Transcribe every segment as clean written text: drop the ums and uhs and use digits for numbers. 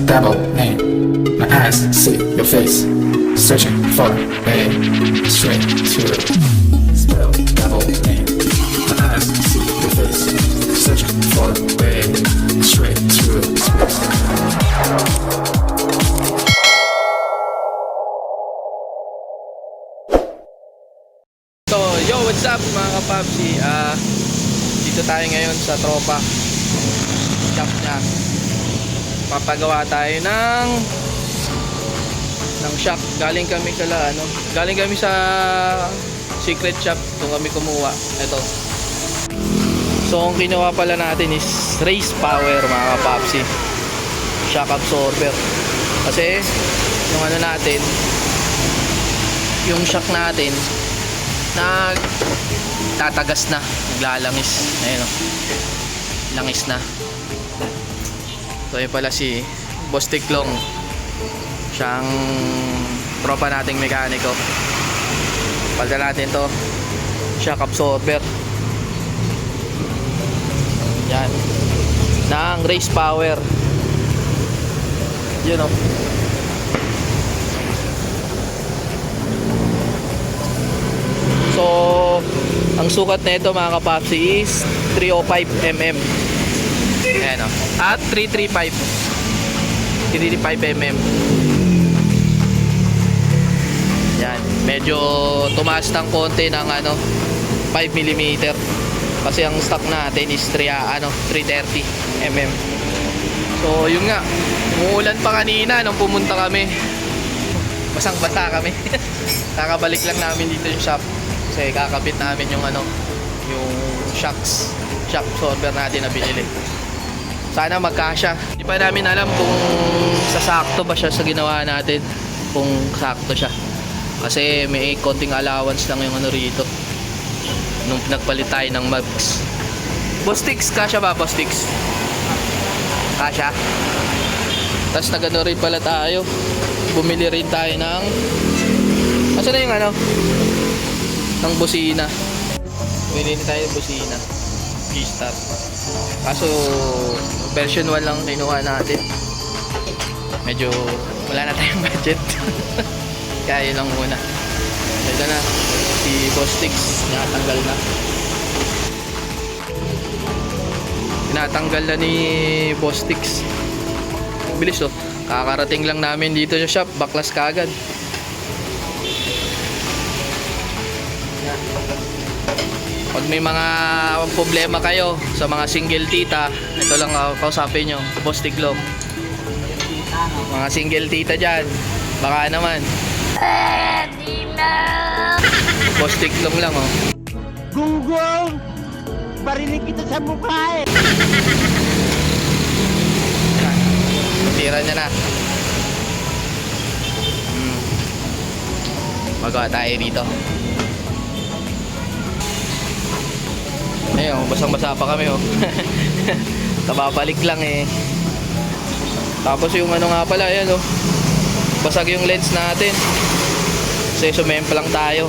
double name. My eyes see your face, searching for a straight to spell double name. My eyes see your face, searching for a straight to space. So, yo, what's up mga kapapsi? Dito tayo ngayon sa tropa shop niya. Papagawa tayo ng shock. Galing kami sa secret shop. Doon kami kumuha. Ito. So, ang kinuha pala natin is Race Power mga kapapsi. Shock absorber. Kasi, yung natin, yung shock natin, tatagas na, naglalangis. Ayun, langis na. So yun pala si Boss Tiklong, siyang tropa nating mekaniko. Palta natin to shock absorber yan ng Race Power. Yun o. So, ang sukat na ito mga kapapsi is 305 mm. Ayan o. At 335 mm. Yan. Medyo tumaas ng konti ng 5 mm. Kasi ang stock natin is 330 mm. So, yun nga. Umuulan pa kanina nung pumunta kami. Basang-basa kami. Kakabalik lang namin dito yung shop. Kasi kakabit namin yung shock absorber natin na binili. Sana magkasya. Hindi pa namin alam kung sasakto ba siya sa ginawa natin, kung sakto siya. Kasi may konting allowance lang yung rito nung nagpalit tayo ng mags. Bostix, kasya ba Bostix? Kasya. Tapos nagano rin pala tayo, bumili rin tayo ng asan na yung ng busina. Bumili rin tayo ng busina G-Star. Kaso version 1 lang kinuha natin. Medyo wala na tayong budget. Kaya yun lang muna. Ito na si Bostix, nakatanggal na. Tinatanggal na ni Bostix. Bilis oh. Kakarating lang namin dito sa shop, baklas kaagad. Pag may mga problema kayo sa mga single tita, ito lang kausapin nyo, Boss Tiklong. Mga single tita dyan, baka naman. Boss Tiklong lang oh. Gunggong! Barinig kita sa mukha eh! Tira niya na. Magawa tayo dito. Ayun, basang-basa pa kami oh. Kababalik lang eh. Tapos yung nga pala, ayan oh. Basag yung lens natin. Kasi sumempa lang tayo.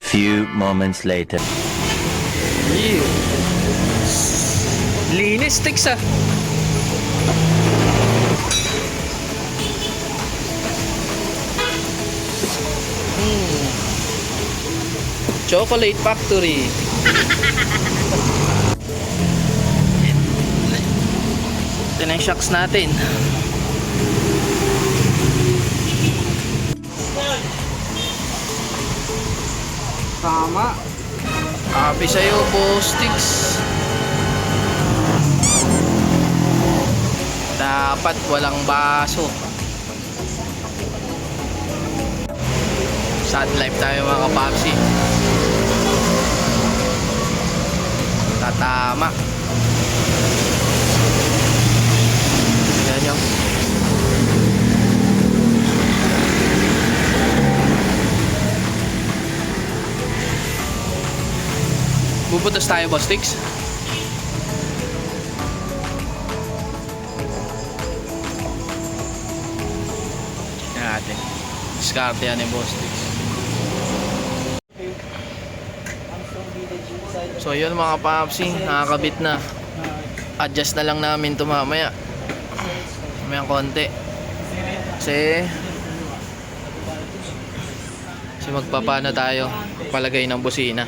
Few moments later. Yeah. Linis sticks ah. Chocolate Factory. Ito na yung shocks natin. Tama! Happy sa'yo, Bostix. Dapat walang baso. Sad life tayo mga kapapsi. Tatama. Yan yun. Bubutas tayo, Bostix. Yan natin. Diskarte yan yung Bostix. So yun mga papsi, nakakabit na. adjust na lang namin to mamaya. Mamayang konti. Kasi magpapano tayo, palagay ng busina.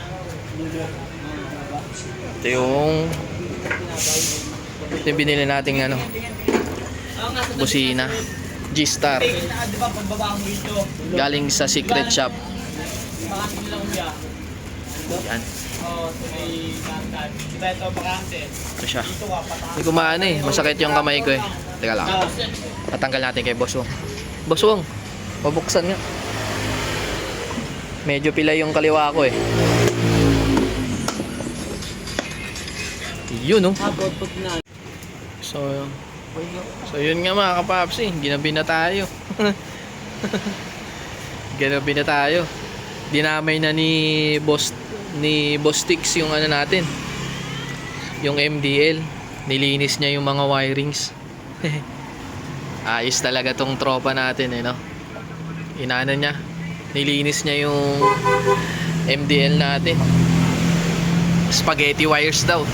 Ito yung binili nating ano, busina G-Star, galing sa Secret Shop. Yan. Ito siya. Hindi ko maano eh, masakit yung kamay ko eh. Teka lang, tatanggal natin kay Boss Wong. Boss Wong, pabuksan nga. Medyo pilay yung kaliwa ko eh. Yun, no? So yun nga mga kapapsi, ginabi na tayo. Ginabi na tayo. Dinamay na ni Boss Tix yung ano natin, yung MDL. Nilinis niya yung mga wirings. Ayos talaga tong tropa natin eh, no? Inana niya, nilinis niya yung MDL natin. Spaghetti wires daw.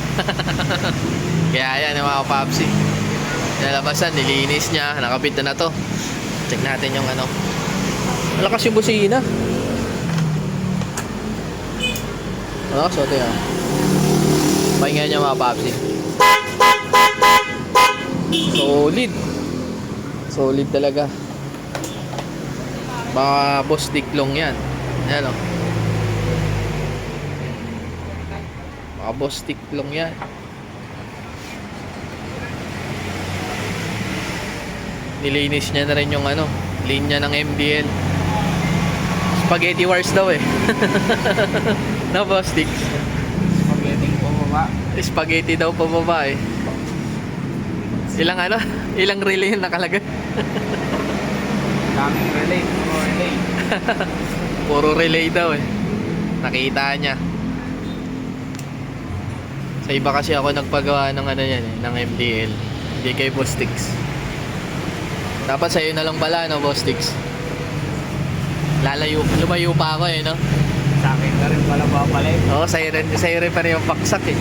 Kaya yan mga kapapsi, nalabasan, nilinis niya, nakabit na to. Check natin yung ano. Malakas yung busina. Malakas o ito yan. Pahinga niya mga kapapsi. Solid talaga. Baka Boss Tiklong yan. Ayan o. Baka Boss Tiklong yan. Nilinis niya na rin yung ano, linya ng MDL. Spaghetti wires daw eh. No, Boss Tix? Spaghetti pababa. Spaghetti daw pababa eh. Ilang ano? Ilang relay yung nakalagay? Daming relay. Puro relay daw eh. Nakita niya. Sa iba kasi ako nagpagawa ng ano yan eh, ng MDL. Hindi kay Boss Tix. Dapat sa'yo na lang pala, no, Boss Tix? Lumayo pa ako eh, no? Sa akin ka rin pala babalik. Oo, sa'yo rin pa rin yung paksak eh.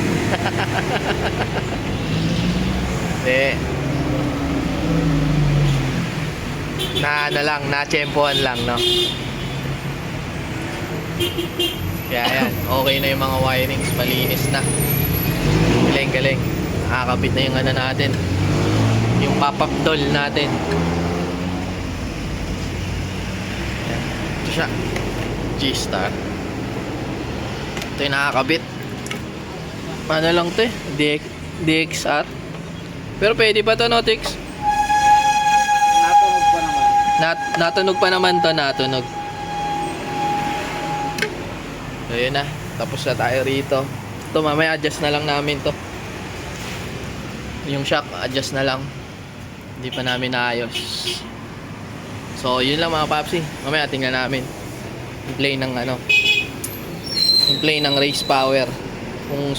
Na-tsempohan lang, no? Kaya yan, okay na yung mga wirings, malinis na. Galing. Nakakabit na yung ano natin, yung pop-up doll natin. Yan. Ito siya, G-Star. Ito yung nakakabit. Ano lang ito eh, DXR. Pero pwede pa ito, no, Tix? Natunog pa naman. Natunog pa naman to, natunog. So yun na, tapos na tayo rito. Ito mamaya adjust na lang namin to. Yung shock adjust na lang. Hindi pa namin naayos. So yun lang mga papsi. Mamaya tingnan namin yung play ng ano, yung play ng race power, kung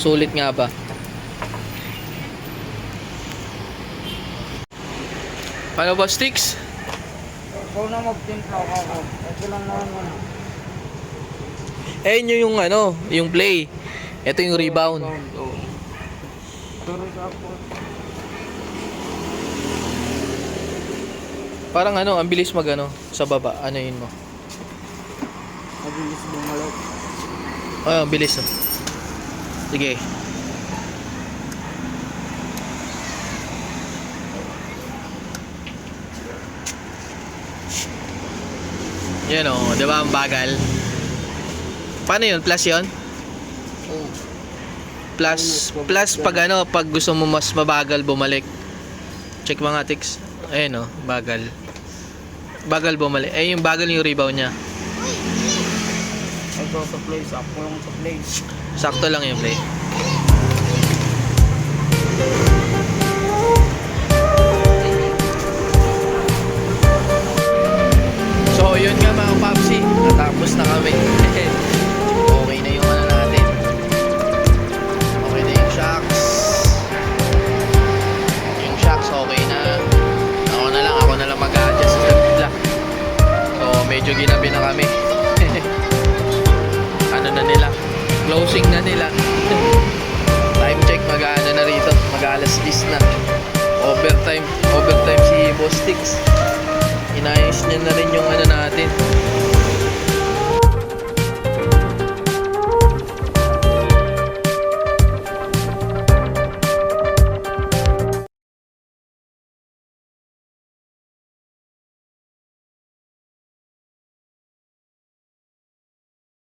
sulit nga ba. Paano ba, Sticks? Ikaw na mag-timpla ako. Ito lang naman muna. Eh yun yung ano, yung play. Ito yung rebound. Pero sa ako. Parang ano, ang bilis mag ano, sa baba. Ano yun mo? Mabilis bumalaw. Oh, ang bilis oh. Sige. Yan oh, di ba ang bagal? Paano yun? Plus yun? Oh. Plus pag ano, pag gusto mo mas mabagal bumalik. Check mga tics. Ayun oh, bagal. Bagal bumalik. Eh yung bagal yung rebound niya. Ito sa play. Sakto lang sa play. Sakto lang yung play. So yun nga mga papsi, natapos na kami. Okay na yung ano natin. Okay na yung shocks. Yung shocks okay na. Ako na lang mag-adjust sa bigla. So medyo ginabi na kami. Ano na nila, closing na nila. Time check, mag-ano na rito. Alas 10 na. Overtime si Boss Tix. Inayos niya na rin yung ano natin,